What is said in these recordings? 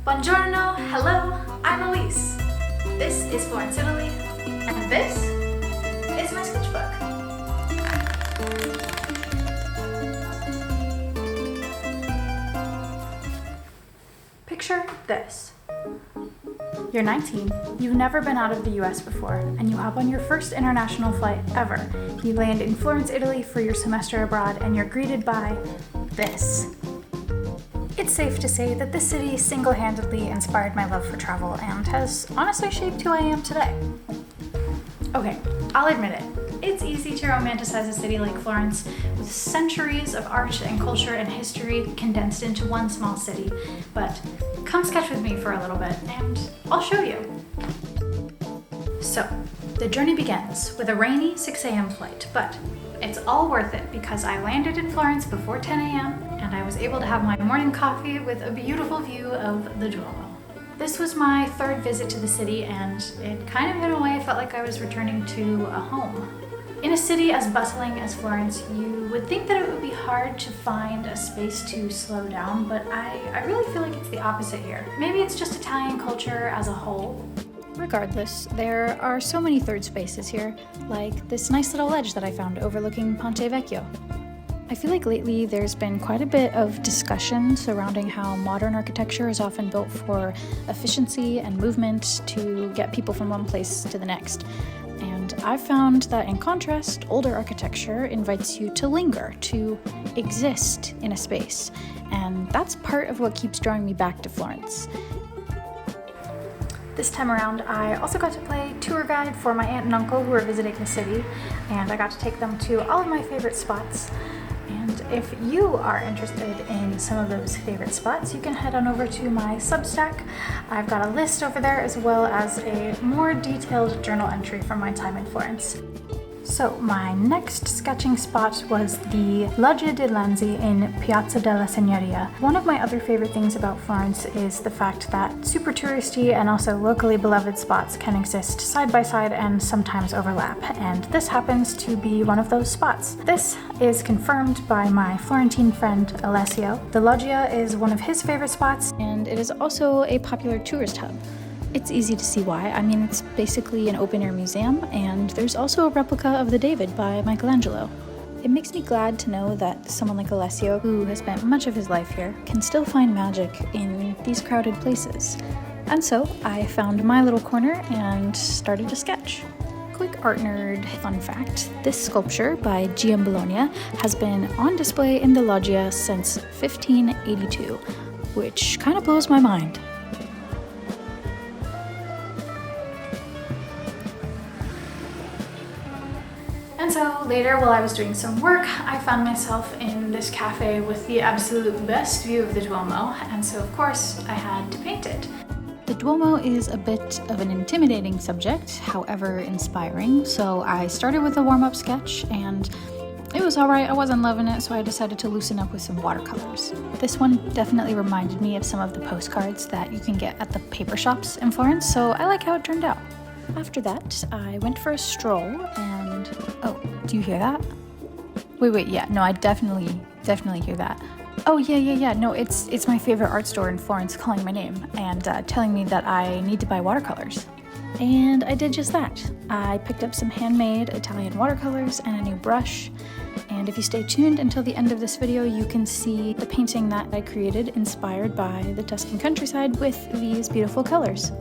Buongiorno, hello, I'm Elise. This is Florence, Italy, and this is my sketchbook. Picture this. You're 19, you've never been out of the US before, and you hop on your first international flight ever. You land in Florence, Italy for your semester abroad, and you're greeted by this. It's safe to say that this city single-handedly inspired my love for travel and has honestly shaped who I am today. Okay, I'll admit it. It's easy to romanticize a city like Florence with centuries of art and culture and history condensed into one small city, but come sketch with me for a little bit and I'll show you. So, the journey begins with a rainy 6 a.m. flight, but it's all worth it because I landed in Florence before 10 a.m. and I was able to have my morning coffee with a beautiful view of the Duomo. This was my third visit to the city and it kind of in a way felt like I was returning to a home. In a city as bustling as Florence, you would think that it would be hard to find a space to slow down, but I really feel like it's the opposite here. Maybe it's just Italian culture as a whole. Regardless, there are so many third spaces here, like this nice little ledge that I found overlooking Ponte Vecchio. I feel like lately there's been quite a bit of discussion surrounding how modern architecture is often built for efficiency and movement to get people from one place to the next. And I've found that in contrast, older architecture invites you to linger, to exist in a space. And that's part of what keeps drawing me back to Florence. This time around, I also got to play tour guide for my aunt and uncle who were visiting the city, and I got to take them to all of my favorite spots. And if you are interested in some of those favorite spots, you can head on over to my Substack. I've got a list over there as well as a more detailed journal entry from my time in Florence. So my next sketching spot was the Loggia dei Lanzi in Piazza della Signoria. One of my other favorite things about Florence is the fact that super touristy and also locally beloved spots can exist side by side and sometimes overlap, and this happens to be one of those spots. This is confirmed by my Florentine friend Alessio. The Loggia is one of his favorite spots, and it is also a popular tourist hub. It's easy to see why. I mean, it's basically an open-air museum, and there's also a replica of the David by Michelangelo. It makes me glad to know that someone like Alessio, who has spent much of his life here, can still find magic in these crowded places. And so, I found my little corner and started to sketch. Quick art nerd fun fact, this sculpture by Bologna has been on display in the Loggia since 1582, which kind of blows my mind. And so later, while I was doing some work, I found myself in this cafe with the absolute best view of the Duomo, and so of course I had to paint it. The Duomo is a bit of an intimidating subject, however inspiring, so I started with a warm-up sketch and it was alright. I wasn't loving it, so I decided to loosen up with some watercolors. This one definitely reminded me of some of the postcards that you can get at the paper shops in Florence, so I like how it turned out. After that, I went for a stroll and... oh, do you hear that? Wait, yeah, no, I definitely hear that. Oh, yeah, no, it's my favorite art store in Florence calling my name and telling me that I need to buy watercolors. And I did just that. I picked up some handmade Italian watercolors and a new brush, and if you stay tuned until the end of this video, you can see the painting that I created inspired by the Tuscan countryside with these beautiful colors.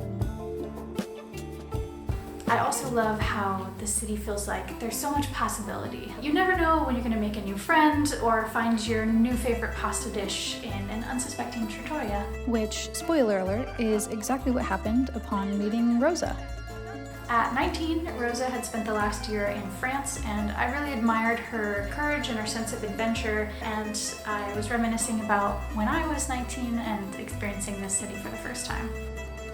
I also love how the city feels like there's so much possibility. You never know when you're going to make a new friend or find your new favorite pasta dish in an unsuspecting trattoria. Which, spoiler alert, is exactly what happened upon meeting Rosa. At 19, Rosa had spent the last year in France, and I really admired her courage and her sense of adventure, and I was reminiscing about when I was 19 and experiencing this city for the first time.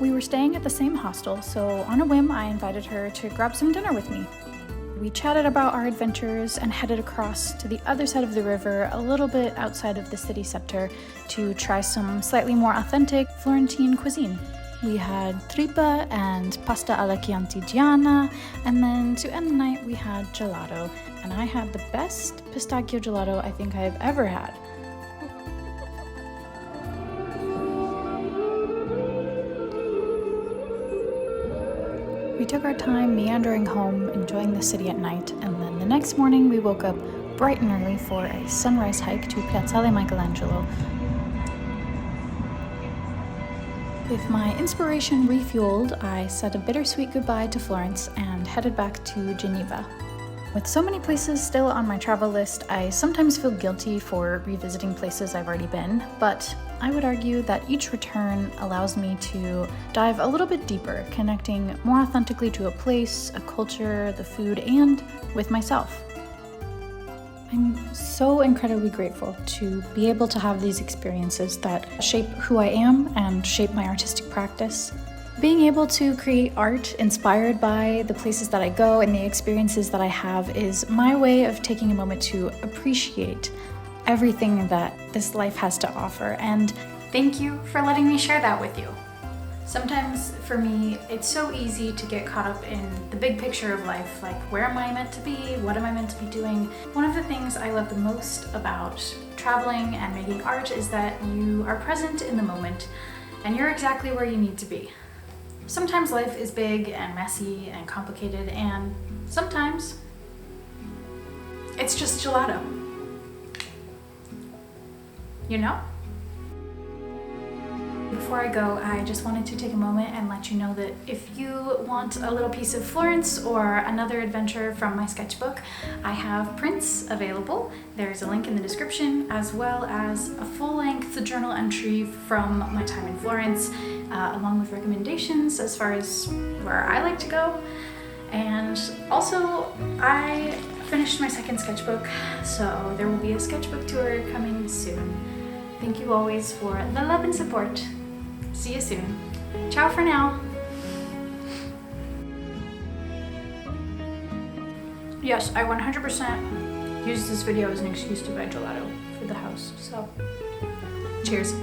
We were staying at the same hostel, so on a whim I invited her to grab some dinner with me. We chatted about our adventures and headed across to the other side of the river, a little bit outside of the city center, to try some slightly more authentic Florentine cuisine. We had trippa and pasta alla chiantigiana, and then to end the night we had gelato, and I had the best pistachio gelato I think I've ever had. We took our time meandering home, enjoying the city at night, and then the next morning we woke up bright and early for a sunrise hike to Piazzale Michelangelo. With my inspiration refueled, I said a bittersweet goodbye to Florence and headed back to Geneva. With so many places still on my travel list, I sometimes feel guilty for revisiting places I've already been, but I would argue that each return allows me to dive a little bit deeper, connecting more authentically to a place, a culture, the food, and with myself. I'm so incredibly grateful to be able to have these experiences that shape who I am and shape my artistic practice. Being able to create art inspired by the places that I go and the experiences that I have is my way of taking a moment to appreciate everything that this life has to offer. And thank you for letting me share that with you. Sometimes for me, it's so easy to get caught up in the big picture of life, like where am I meant to be? What am I meant to be doing? One of the things I love the most about traveling and making art is that you are present in the moment and you're exactly where you need to be. Sometimes life is big and messy and complicated, and sometimes it's just gelato. You know? Before I go, I just wanted to take a moment and let you know that if you want a little piece of Florence or another adventure from my sketchbook, I have prints available. There's a link in the description, as well as a full-length journal entry from my time in Florence, along with recommendations as far as where I like to go. And also, I finished my second sketchbook, so there will be a sketchbook tour coming soon. Thank you always for the love and support. See you soon. Ciao for now. Yes, I 100% used this video as an excuse to buy gelato for the house, so cheers.